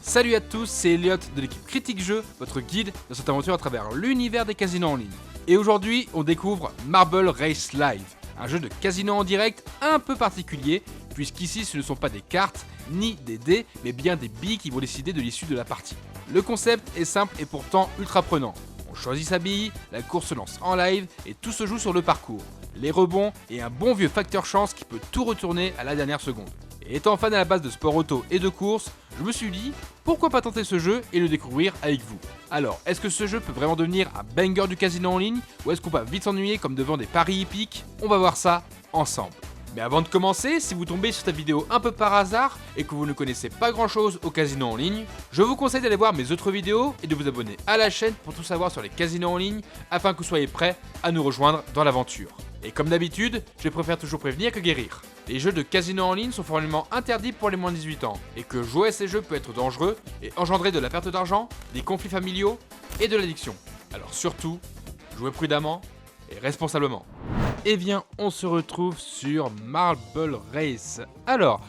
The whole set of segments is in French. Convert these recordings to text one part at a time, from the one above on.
Salut à tous, c'est Elliot de l'équipe Critique Jeux, votre guide dans cette aventure à travers l'univers des casinos en ligne. Et aujourd'hui, on découvre Marble Race Live, un jeu de casino en direct un peu particulier, puisqu'ici ce ne sont pas des cartes ni des dés, mais bien des billes qui vont décider de l'issue de la partie. Le concept est simple et pourtant ultra prenant. On choisit sa bille, la course se lance en live et tout se joue sur le parcours. Les rebonds et un bon vieux facteur chance qui peut tout retourner à la dernière seconde. Et étant fan à la base de sport auto et de course, je me suis dit, pourquoi pas tenter ce jeu et le découvrir avec vous. Alors, est-ce que ce jeu peut vraiment devenir un banger du casino en ligne, ou est-ce qu'on va vite s'ennuyer comme devant des paris hippiques? On va voir ça ensemble. Mais avant de commencer, si vous tombez sur cette vidéo un peu par hasard et que vous ne connaissez pas grand chose au casino en ligne, je vous conseille d'aller voir mes autres vidéos et de vous abonner à la chaîne pour tout savoir sur les casinos en ligne afin que vous soyez prêts à nous rejoindre dans l'aventure. Et comme d'habitude, je préfère toujours prévenir que guérir. Les jeux de casino en ligne sont formellement interdits pour les moins de 18 ans et que jouer à ces jeux peut être dangereux et engendrer de la perte d'argent, des conflits familiaux et de l'addiction. Alors surtout, jouez prudemment et responsablement. Eh bien, on se retrouve sur Marble Race. Alors,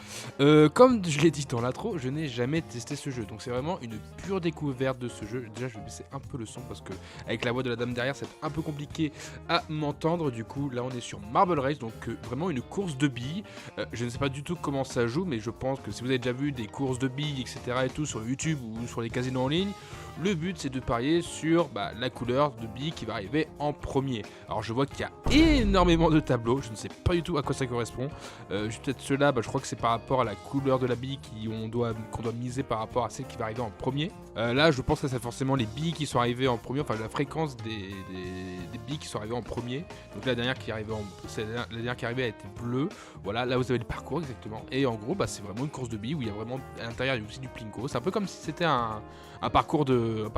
comme je l'ai dit dans l'intro, je n'ai jamais testé ce jeu. Donc c'est vraiment une pure découverte de ce jeu. Déjà, je vais baisser un peu le son parce que avec la voix de la dame derrière, c'est un peu compliqué à m'entendre. Du coup, là, on est sur Marble Race, donc vraiment une course de billes. Je ne sais pas du tout comment ça joue, mais je pense que si vous avez déjà vu des courses de billes, etc. et tout sur YouTube ou sur les casinos en ligne, le but c'est de parier sur la couleur de billes qui va arriver en premier. Alors je vois qu'il y a énormément de tableaux, je ne sais pas du tout à quoi ça correspond. Juste peut-être ceux-là, je crois que c'est par rapport à la couleur de la bille qu'on doit miser par rapport à celle qui va arriver en premier. Là je pense que c'est forcément les billes qui sont arrivées en premier, enfin la fréquence des billes qui sont arrivées en premier. Donc la dernière qui est arrivée, la dernière qui est arrivée a été bleue. Voilà, là vous avez le parcours exactement. Et en gros c'est vraiment une course de billes où il y a vraiment à l'intérieur il y a aussi du plinko. C'est un peu comme si c'était un parcours de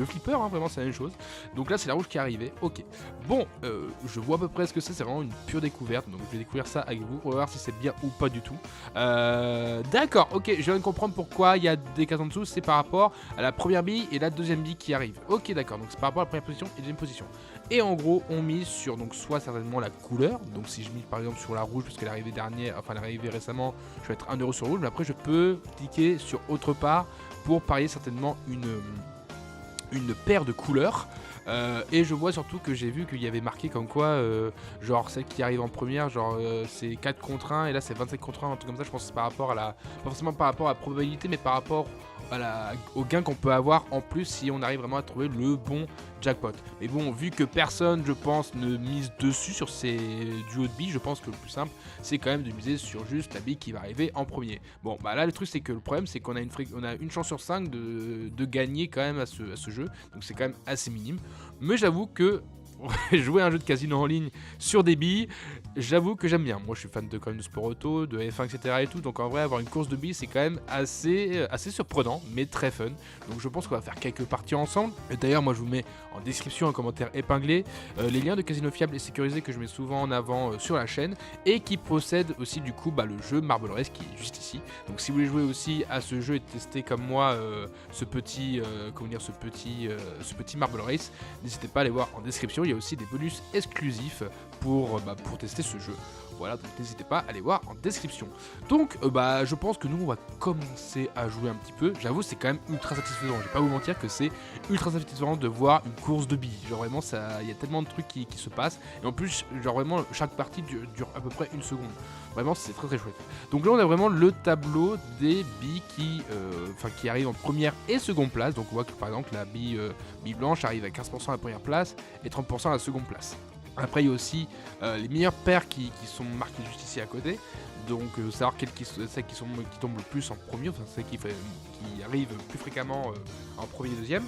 flipper, hein, vraiment c'est la même chose. Donc là c'est la rouge qui est arrivée, ok. Bon, je vois à peu près ce que c'est vraiment une pure découverte, donc je vais découvrir ça avec vous, on va voir si c'est bien ou pas du tout. D'accord, ok, je viens de comprendre pourquoi il y a des cases en dessous, c'est par rapport à la première bille et la deuxième bille qui arrive. Ok d'accord, donc c'est par rapport à la première position et la deuxième position. Et en gros on mise sur donc soit certainement la couleur, donc si je mise par exemple sur la rouge parce qu'elle est arrivée dernière, enfin elle est arrivée récemment, je vais être 1€ sur rouge, mais après je peux cliquer sur autre part pour parier certainement une paire de couleurs. Et je vois surtout que j'ai vu qu'il y avait marqué comme quoi genre celle qui arrive en première, genre c'est 4 contre 1 et là c'est 25 contre 1, un truc comme ça. Je pense que c'est par rapport à pas forcément par rapport à la probabilité, mais par rapport au gain qu'on peut avoir en plus si on arrive vraiment à trouver le bon jackpot. Mais bon, vu que personne, je pense, ne mise dessus sur ces duos de billes, je pense que le plus simple, c'est quand même de miser sur juste la bille qui va arriver en premier. Bon, là, le truc, c'est que le problème, c'est qu'on a une chance sur 5 de gagner quand même à ce jeu. Donc, c'est quand même assez minime. Mais j'avoue que jouer à un jeu de casino en ligne sur des billes, j'avoue que j'aime bien. Moi je suis fan quand même de sport auto, de F1 etc et tout, donc en vrai avoir une course de billes c'est quand même assez surprenant mais très fun. Donc je pense qu'on va faire quelques parties ensemble. Et d'ailleurs moi je vous mets en description un commentaire épinglé les liens de casino fiables et sécurisés que je mets souvent en avant sur la chaîne et qui possède aussi du coup le jeu Marble Race qui est juste ici. Donc si vous voulez jouer aussi à ce jeu et tester comme moi ce petit Marble Race, n'hésitez pas à aller voir en description. Il y a aussi des bonus exclusifs pour tester ce jeu. Voilà, donc n'hésitez pas à aller voir en description. Donc je pense que nous on va commencer à jouer un petit peu. J'avoue c'est quand même ultra satisfaisant, je vais pas vous mentir que c'est ultra satisfaisant de voir une course de billes. Genre vraiment il y a tellement de trucs qui se passent. Et en plus genre vraiment chaque partie dure à peu près 1 seconde. Vraiment c'est très très chouette. Donc là on a vraiment le tableau des billes qui arrivent en première et seconde place. Donc on voit que par exemple la bille blanche arrive à 15% à la première place et 30% à la seconde place. Après il y a aussi les meilleures paires qui sont marquées juste ici à côté. Donc savoir celles qui tombent le plus en premier, enfin celles qui arrivent plus fréquemment en premier et deuxième.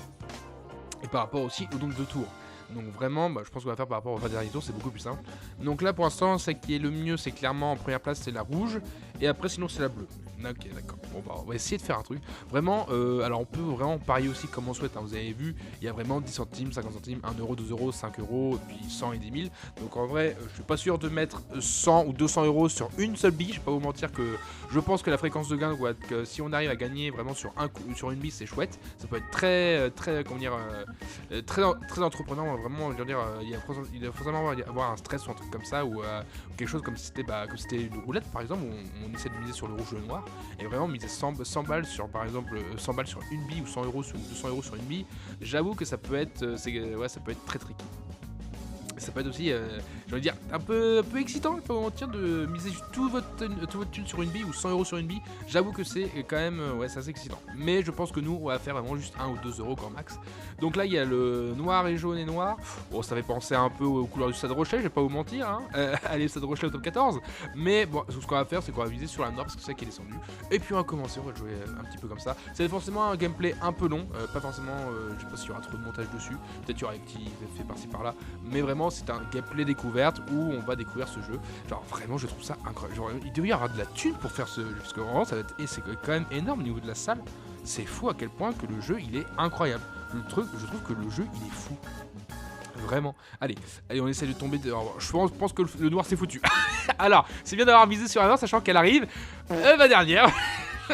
Et par rapport aussi au nombre de tours. Donc vraiment, je pense qu'on va faire par rapport au dernier tour, c'est beaucoup plus simple. Donc là pour l'instant, celle qui est le mieux, c'est clairement en première place, c'est la rouge. Et après sinon c'est la bleue. Ok d'accord, bon on va essayer de faire un truc. Vraiment, alors on peut vraiment parier aussi comme on souhaite, hein. Vous avez vu, il y a vraiment 10 centimes, 50 centimes, 1€, 2€, 5€, et puis 100 et 10 000. Donc en vrai, je suis pas sûr de mettre 100 ou 200€ sur une seule bille. Je vais pas vous mentir que je pense que la fréquence de gain, que si on arrive à gagner vraiment sur une bille, c'est chouette. Ça peut être très entreprenant. Vraiment, je veux dire, il faut forcément avoir un stress ou un truc comme ça, ou quelque chose comme si c'était une roulette par exemple, où on essaie de miser sur le rouge ou le noir. Et vraiment, miser 100 balles sur, par exemple, 100 balles sur une bille ou 100 euros ou 200 euros sur une bille, j'avoue que ça peut être, ça peut être très tricky. Ça peut être aussi, j'ai envie de dire, un peu excitant, il faut mentir, de miser tout votre thune sur une bille ou 100 euros sur une bille. J'avoue que c'est quand même, c'est assez excitant. Mais je pense que nous, on va faire vraiment juste 1 ou 2 euros grand max. Donc là, il y a le noir et jaune et noir. Bon, ça fait penser un peu aux couleurs du Stade Rochelet, je vais pas vous mentir. Hein. Allez, Stade Rochelet au top 14. Mais bon, ce qu'on va faire, c'est qu'on va viser sur la noire parce que c'est ça qui est descendu. Et puis on va commencer, on va jouer un petit peu comme ça. C'est forcément un gameplay un peu long, pas forcément, je sais pas s'il y aura trop de montage dessus. Peut-être qu'il y aura des petits effets par-ci par-là. Mais vraiment, c'est un gameplay découverte où on va découvrir ce jeu. Genre vraiment, je trouve ça incroyable. Genre, il devait y avoir de la thune pour faire ce jeu parce que vraiment, ça va être, et c'est quand même énorme au niveau de la salle. C'est fou à quel point que le jeu il est incroyable. Je trouve que le jeu il est fou. Vraiment. Allez, on essaie de tomber. Je pense que le noir c'est foutu. Alors, c'est bien d'avoir misé sur la noire, sachant qu'elle arrive ma dernière.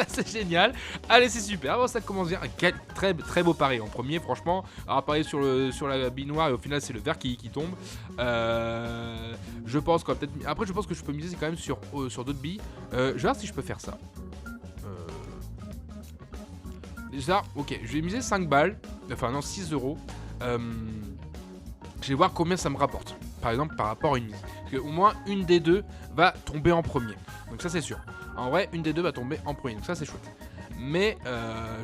C'est génial. Allez, c'est super. Bon, ça commence bien. Quel très beau pari en premier, franchement. Alors, pari sur la bille noire et au final, c'est le vert qui tombe. Je pense qu'on va peut-être. Après, je pense que je peux miser quand même sur d'autres billes. Je vais voir si je peux faire ça. Déjà, ok, je vais miser 5 balles. Enfin, non, 6 euros. Je vais voir combien ça me rapporte. Par exemple, par rapport à une mise. Parce qu'au moins, une des deux va tomber en premier. Donc, ça, c'est sûr. En vrai, une des deux va tomber en premier, donc ça c'est chouette. Mais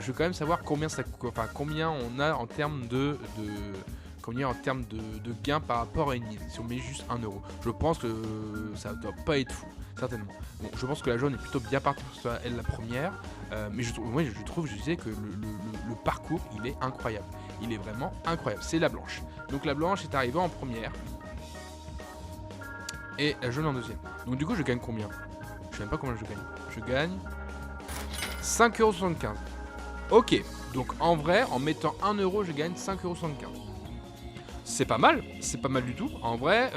je veux quand même savoir combien on a en termes de gains par rapport à une mise. Si on met juste 1 euro, je pense que ça doit pas être fou, certainement. Bon, je pense que la jaune est plutôt bien partie pour que ce soit elle la première, mais je disais que le parcours il est incroyable. Il est vraiment incroyable. C'est la blanche. Donc la blanche est arrivée en première et la jaune en deuxième. Donc du coup, je gagne combien ? Je sais même pas combien je gagne. Je gagne 5,75€. Ok, donc en vrai, en mettant 1 euro, je gagne 5,75€. C'est pas mal du tout. En vrai,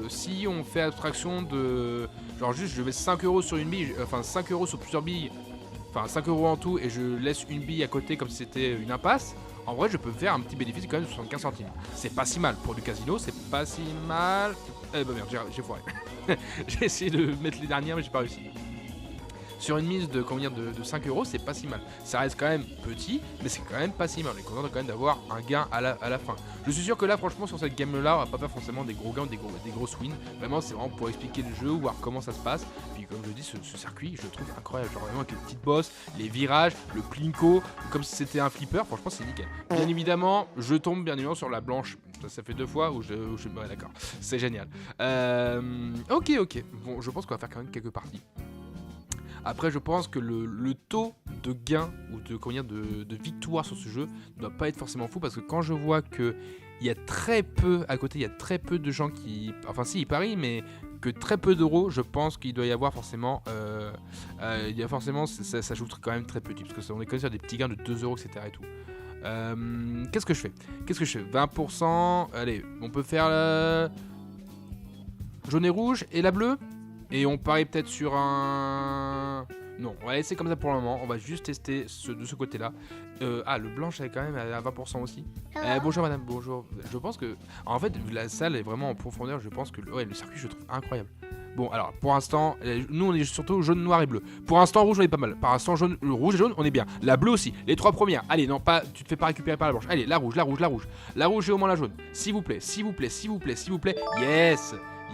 si on fait abstraction de. Genre, juste je mets 5 euros sur une bille, enfin 5 euros sur plusieurs billes, enfin 5 euros en tout, et je laisse une bille à côté comme si c'était une impasse. En vrai, je peux faire un petit bénéfice quand même de 75 centimes. C'est pas si mal. Pour du casino, c'est pas si mal. Eh bah merde, j'ai foiré. J'ai essayé de mettre les dernières, mais j'ai pas réussi. Sur une mise de 5 euros, c'est pas si mal. Ça reste quand même petit, mais c'est quand même pas si mal. On est content quand même d'avoir un gain à la fin. Je suis sûr que là, franchement, sur cette game-là, on va pas faire forcément des gros gains ou des grosses wins. Vraiment, c'est vraiment pour expliquer le jeu, voir comment ça se passe. Puis comme je dis, ce circuit, je le trouve incroyable. Genre vraiment avec les petites bosses, les virages, le plinko, comme si c'était un flipper. Franchement, c'est nickel. Bien évidemment, je tombe bien évidemment sur la blanche. Ça fait 2 fois où je ouais, d'accord. C'est génial. Ok. Bon, je pense qu'on va faire quand même quelques parties. Après, je pense que le taux de gain ou de victoire sur ce jeu ne doit pas être forcément fou parce que quand je vois que il y a très peu à côté, il y a très peu de gens qui, enfin si ils parient, mais que très peu d'euros, je pense qu'il doit y avoir forcément, ça joue quand même très petit parce que on est quand même sur des petits gains de 2 euros, etc. et tout. Qu'est-ce que je fais 20%. Allez, on peut faire la jaune et rouge et la bleue. Et on parie peut-être sur un. Non, on va laisser comme ça pour le moment. On va juste tester de ce côté-là. Le blanc, j'avais quand même à 20% aussi. Bonjour madame, bonjour. Je pense que. En fait, la salle est vraiment en profondeur. Je pense que le circuit, je le trouve incroyable. Bon, alors, pour l'instant, nous, on est surtout jaune, noir et bleu. Pour l'instant, rouge, on est pas mal. Par l'instant, rouge et jaune, on est bien. La bleue aussi. Les 3 premières. Allez, non, pas. Tu te fais pas récupérer par la blanche. Allez, la rouge. La rouge et au moins la jaune. S'il vous plaît.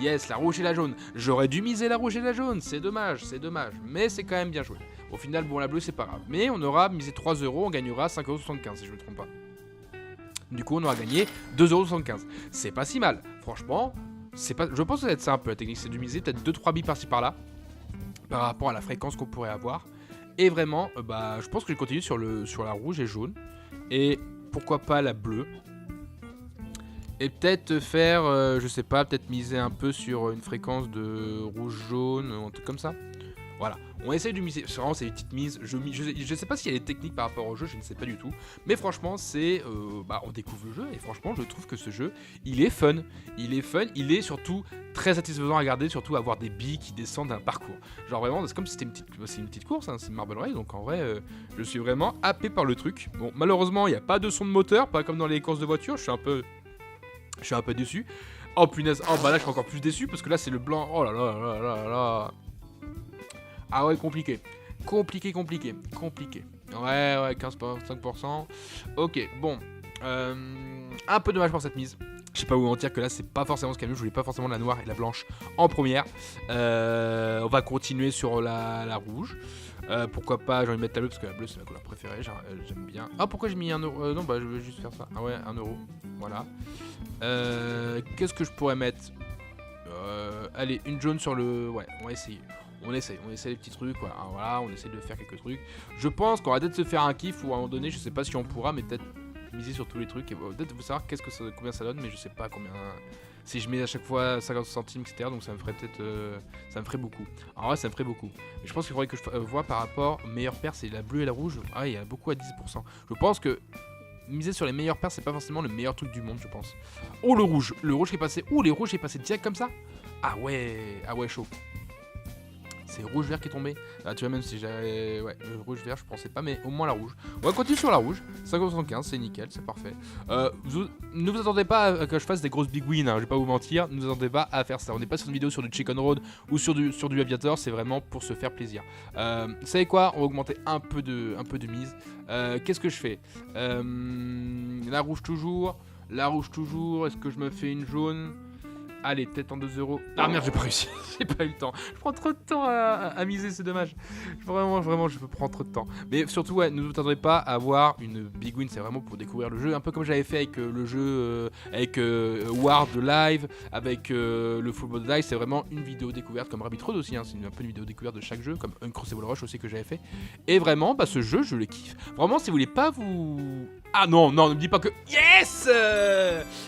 Yes, la rouge et la jaune. J'aurais dû miser la rouge et la jaune. C'est dommage. Mais c'est quand même bien joué. Au final, bon, la bleue, c'est pas grave. Mais on aura misé 3 euros. On gagnera 5,75€ si je me trompe pas. Du coup, on aura gagné 2,75€. C'est pas si mal. Franchement. Je pense que ça va être ça un peu la technique, c'est de miser peut-être 2-3 billes par-ci par-là par rapport à la fréquence qu'on pourrait avoir. Et vraiment, je pense que je continue sur la rouge et jaune. Et pourquoi pas la bleue. Et peut-être faire, je sais pas, peut-être miser un peu sur une fréquence de rouge-jaune, un truc comme ça. Voilà, on essaye de miser, vraiment c'est une petite mise, je sais pas s'il y a des techniques par rapport au jeu, je ne sais pas du tout, mais franchement on découvre le jeu et franchement je trouve que ce jeu, il est fun, il est surtout très satisfaisant à regarder, surtout avoir des billes qui descendent d'un parcours, genre vraiment c'est comme si c'était une petite course, hein, c'est Marble Race, donc en vrai je suis vraiment happé par le truc. Bon malheureusement il n'y a pas de son de moteur, pas comme dans les courses de voiture, je suis un peu déçu. Oh punaise, là je suis encore plus déçu parce que là c'est le blanc, oh là là. Ah ouais, compliqué. Compliqué. Ouais, 15,5%. Ok, bon. Un peu dommage pour cette mise. Je sais pas où mentir que là c'est pas forcément ce qu'il y a mieux. Je voulais pas forcément la noire et la blanche en première. On va continuer sur la rouge. Pourquoi pas, j'ai envie de mettre la bleue parce que la bleue c'est ma couleur préférée. J'aime bien. Ah, pourquoi j'ai mis 1€? Non, bah je vais juste faire ça. Ah ouais, 1€. Voilà. Qu'est-ce que je pourrais mettre? Allez, une jaune sur le. Ouais, on va essayer. On essaie les petits trucs, voilà. Alors, voilà, on essaie de faire quelques trucs. Je pense qu'on va peut-être se faire un kiff ou à un moment donné, je sais pas si on pourra, mais peut-être miser sur tous les trucs et peut-être vous savoir combien ça donne, mais je sais pas combien. Si je mets à chaque fois 50 centimes, etc., donc ça me ferait peut-être. Ça me ferait beaucoup. En vrai, ça me ferait beaucoup. Mais je pense qu'il faudrait que je vois par rapport aux meilleures paires, c'est la bleue et la rouge. Ah, il y a beaucoup à 10%. Je pense que miser sur les meilleures paires, c'est pas forcément le meilleur truc du monde, je pense. Oh, le rouge qui est passé. Oh, les rouges qui est passé direct comme ça. Ah ouais, chaud. C'est rouge-vert qui est tombé. Ah, tu vois, même si j'avais. Ouais, le rouge-vert, je pensais pas, mais au moins la rouge. On va continuer sur la rouge. 5,75, c'est nickel, c'est parfait. Ne vous attendez pas à que je fasse des grosses big wins, hein, je vais pas vous mentir. Ne vous attendez pas à faire ça. On n'est pas sur une vidéo sur du Chicken Road ou sur du Aviator, c'est vraiment pour se faire plaisir. Vous savez quoi? On va augmenter un peu de mise. Qu'est-ce que je fais? La rouge toujours. Est-ce que je me fais une jaune? Allez, peut-être en 2€. Ah merde, j'ai pas réussi. J'ai pas eu le temps. Je prends trop de temps à miser, c'est dommage. Vraiment, je prends trop de temps. Mais surtout, ouais, ne vous attendez pas à avoir une big win. C'est vraiment pour découvrir le jeu. Un peu comme j'avais fait avec le jeu, avec Ward Live, avec le Football Dice. C'est vraiment une vidéo découverte comme Rabbit Road aussi. Hein. C'est un peu une vidéo découverte de chaque jeu, comme Uncrossable Rush aussi que j'avais fait. Et vraiment, bah, ce jeu, je le kiffe. Vraiment, si vous voulez pas vous. Ah non, ne me dis pas que. Yes,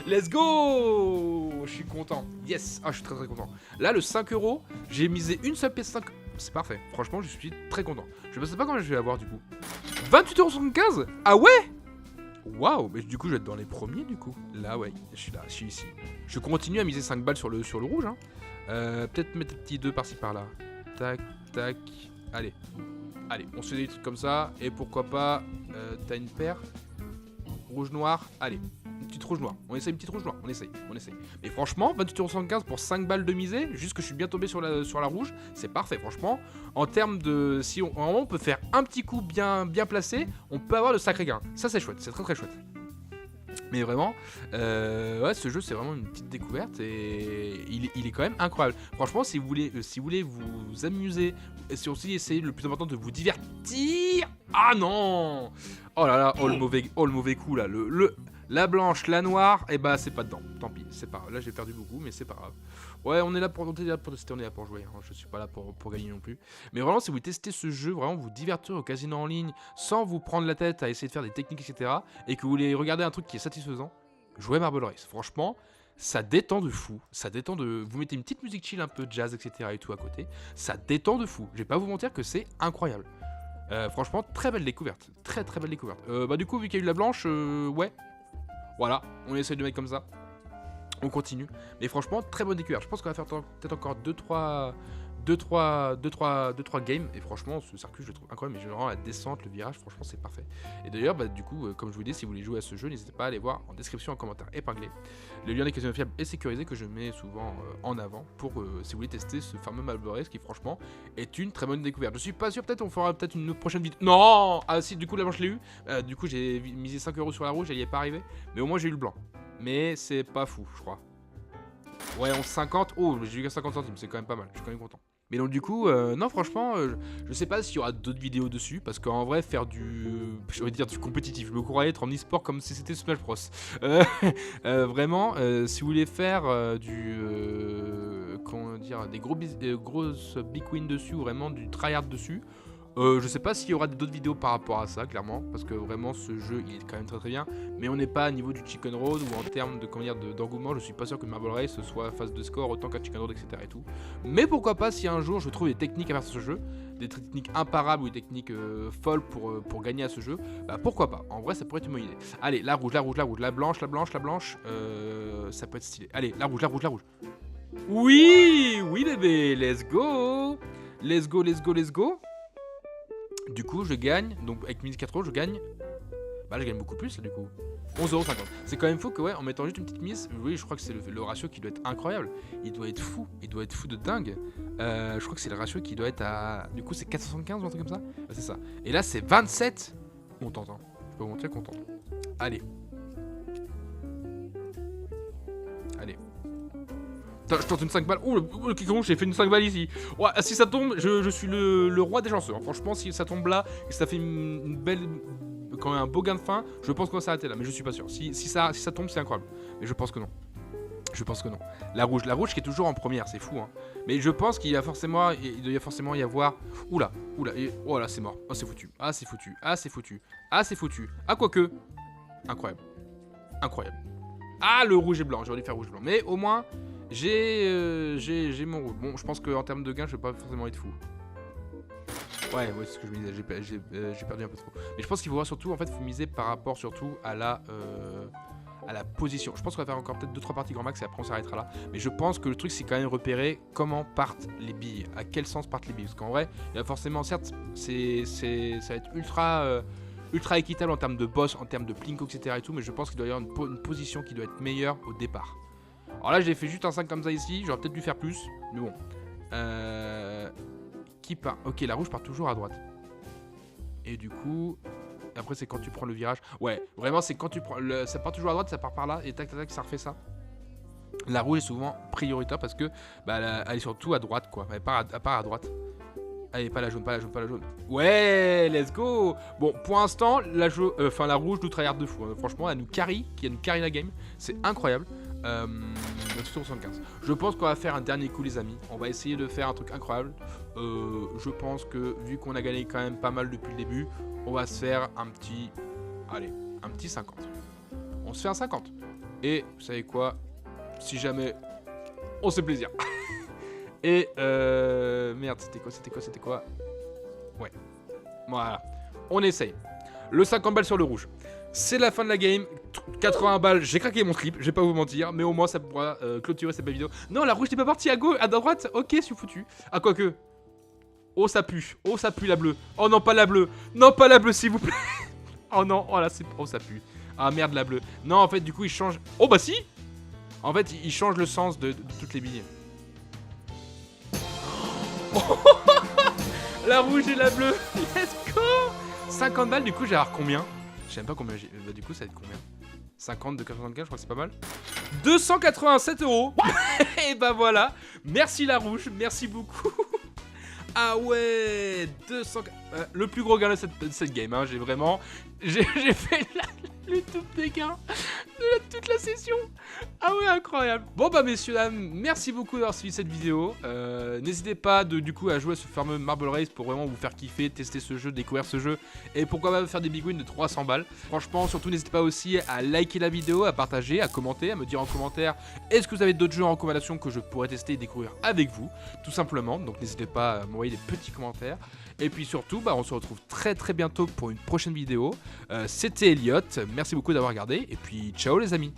let's go. Je suis content. Yes. Ah, je suis très content. Là, le 5€, j'ai misé une seule pièce 5. C'est parfait. Franchement, je suis très content. Je ne sais pas combien je vais avoir du coup. 28,75€. Ah ouais. Waouh. Mais du coup, je vais être dans les premiers du coup. Là, ouais. Je suis ici. Je continue à miser 5 balles sur le rouge. Hein. Peut-être mettre des petits 2 par-ci par-là. Tac. Allez, on se fait des trucs comme ça. Et pourquoi pas, t'as une paire. Rouge-noir, allez, une petite rouge-noire. On essaye une petite rouge-noire, on essaye. Mais franchement, 28,75€ pour 5 balles de misée, juste que je suis bien tombé sur la rouge, c'est parfait, franchement. En termes de. Si on peut faire un petit coup bien placé, on peut avoir de sacrés gains. Ça, c'est chouette, c'est très chouette. Mais vraiment, ouais, ce jeu c'est vraiment une petite découverte et il est quand même incroyable. Franchement, si vous voulez vous amuser et si aussi essayer le plus important de vous divertir. Ah non. Oh là là, le mauvais coup là, la blanche, la noire, et bah c'est pas dedans. Tant pis, c'est pas grave. Là j'ai perdu beaucoup, mais c'est pas grave. Ouais, on est là pour tester, on est là pour jouer. Hein. Je suis pas là pour gagner non plus. Mais vraiment, si vous testez ce jeu, vraiment vous divertir au casino en ligne, sans vous prendre la tête à essayer de faire des techniques, etc. Et que vous voulez regarder un truc qui est satisfaisant, jouez Marble Race. Franchement, ça détend de fou. Vous mettez une petite musique chill, un peu jazz, etc. et tout à côté. Ça détend de fou. Je vais pas vous mentir que c'est incroyable. Franchement, très belle découverte. Très belle découverte. Bah du coup, vu qu'il y a eu la blanche, ouais. Voilà, on essaye de mettre comme ça. On continue. Mais franchement, très bonne découverte. Je pense qu'on va faire peut-être encore 2-3 games. Et franchement, ce circuit, je le trouve incroyable. Mais vraiment, la descente, le virage, franchement, c'est parfait. Et d'ailleurs, bah, du coup, comme je vous dis, si vous voulez jouer à ce jeu, n'hésitez pas à aller voir en description, en commentaire épinglé. Le lien des casinos fiables et sécurisé que je mets souvent en avant pour si vous voulez tester ce fameux Marble Race qui, franchement, est une très bonne découverte. Je suis pas sûr, peut-être on fera peut-être une prochaine vidéo. Non. Ah si, du coup, la blanche, je l'ai eu. Du coup, j'ai misé 5€ sur la rouge, elle y est pas arrivée. Mais au moins, j'ai eu le blanc. Mais c'est pas fou, je crois. Ouais, 11,50. Oh, j'ai eu qu'à 50 centimes, c'est quand même pas mal. Je suis quand même content. Mais donc, du coup, non, franchement, je sais pas s'il y aura d'autres vidéos dessus. Parce qu'en vrai, faire je vais dire du compétitif. Je me croyais être en e-sport comme si c'était Smash Bros. Vraiment, si vous voulez faire comment dire, des grosses big wins dessus ou vraiment du tryhard dessus. Je sais pas s'il y aura d'autres vidéos par rapport à ça, clairement, parce que vraiment ce jeu il est quand même très bien, mais on n'est pas à niveau du Chicken Road ou en termes de d'engouement, je suis pas sûr que Marble Race soit phase de score autant qu'à Chicken Road, etc. et tout. Mais pourquoi pas si un jour je trouve des techniques à faire sur ce jeu, des techniques imparables ou des techniques folles pour gagner à ce jeu, bah pourquoi pas. En vrai ça pourrait être une bonne idée. Allez, la rouge, la blanche, ça peut être stylé. Allez, la rouge. Oui bébé, let's go. Du coup, je gagne, donc avec 1004€, je gagne Bah là je gagne beaucoup plus là du coup. 11,50€. C'est quand même fou que ouais, en mettant juste une petite mise, oui je crois que c'est le ratio qui doit être incroyable. Il doit être fou de dingue. Je crois que c'est le ratio qui doit être à... Du coup c'est 475 ou un truc comme ça. C'est ça. Et là c'est 27. Contente hein. Je peux vous montrer contente. Allez. Allez. Putain, je tente une 5 balles. Oh le kick rouge, j'ai fait une 5 balles ici. Ouais, si ça tombe, je suis le roi des chanceux. Hein. Franchement, si ça tombe là et ça fait une belle... Quand il y a un beau gain de fin, je pense qu'on va s'arrêter là. Mais je suis pas sûr. Si ça tombe, c'est incroyable. Mais je pense que non. Je pense que non. La rouge qui est toujours en première, c'est fou. Hein. Mais je pense qu'il doit forcément y avoir... Oula. Et... Oh là, c'est mort. Oh, c'est foutu. Ah, c'est foutu. Ah, c'est foutu. Ah, c'est foutu. Ah, quoique. Incroyable. Ah, le rouge et blanc. J'aurais dû faire rouge et blanc. Mais au moins... J'ai mon rouge. Bon, je pense qu'en termes de gain, je vais pas forcément être fou. Ouais, c'est ce que je me disais. J'ai perdu un peu trop. Mais je pense qu'il faut voir surtout, en fait, faut miser par rapport surtout à la position. Je pense qu'on va faire encore peut-être 2-3 parties grand max et après on s'arrêtera là. Mais je pense que le truc, c'est quand même repérer comment partent les billes. À quel sens partent les billes. Parce qu'en vrai, il y a forcément, certes, ça va être ultra équitable en termes de boss, en termes de plinko, etc. et tout. Mais je pense qu'il doit y avoir une position qui doit être meilleure au départ. Alors là j'ai fait juste un 5 comme ça ici, j'aurais peut-être dû faire plus, mais bon. Qui part? Ok, la rouge part toujours à droite. Et du coup, après c'est quand tu prends le virage. Ouais, vraiment c'est quand tu prends, ça part toujours à droite, ça part par là, et tac tac tac, ça refait ça. La rouge est souvent prioritaire parce que bah, elle est surtout à droite quoi, elle part à droite. Allez, pas la jaune. Ouais, let's go. Bon, pour l'instant, la rouge nous tryhard de fou. Hein. Franchement, elle nous carry la game. C'est incroyable. 75. Je pense qu'on va faire un dernier coup, les amis. On va essayer de faire un truc incroyable. Je pense que, vu qu'on a gagné quand même pas mal depuis le début, on va se faire un petit... Allez, un petit 50. On se fait un 50. Et, vous savez quoi? Si jamais... On se fait plaisir. Et merde, c'était quoi? Ouais. Voilà. On essaye. Le 50 balles sur le rouge. C'est la fin de la game. 80 balles, j'ai craqué mon slip, je vais pas vous mentir. Mais au moins ça pourra clôturer cette belle vidéo. Non, la rouge n'est pas partie à gauche, à droite. Ok, je suis foutu. Ah, quoique. Oh, ça pue la bleue. Oh non, pas la bleue. Non, pas la bleue, s'il vous plaît. Oh non, oh là, c'est... Oh, ça pue. Ah merde, la bleue. Non, en fait, du coup, il change... Oh, bah si. En fait, il change le sens de toutes les billes. La rouge et la bleue. Let's go. 50 balles, du coup, j'ai avoir combien? Je sais même pas combien j'ai. Bah, du coup, ça va être combien? 50 de 95, je crois que c'est pas mal. 287 €. Et bah voilà. Merci la rouge, merci beaucoup. Ah ouais, 200... le plus gros gain de cette game, hein. J'ai fait le double des gains de toute la session. Ah ouais, incroyable. Bon bah messieurs, dames, merci beaucoup d'avoir suivi cette vidéo. N'hésitez pas du coup à jouer à ce fameux Marble Race pour vraiment vous faire kiffer, tester ce jeu, découvrir ce jeu. Et pourquoi pas faire des big wins de 300 balles. Franchement, surtout n'hésitez pas aussi à liker la vidéo, à partager, à commenter, à me dire en commentaire est-ce que vous avez d'autres jeux en recommandation que je pourrais tester et découvrir avec vous, tout simplement. Donc n'hésitez pas à m'envoyer des petits commentaires. Et puis surtout, bah, on se retrouve très bientôt pour une prochaine vidéo. C'était Elliot, merci beaucoup d'avoir regardé et puis ciao les amis.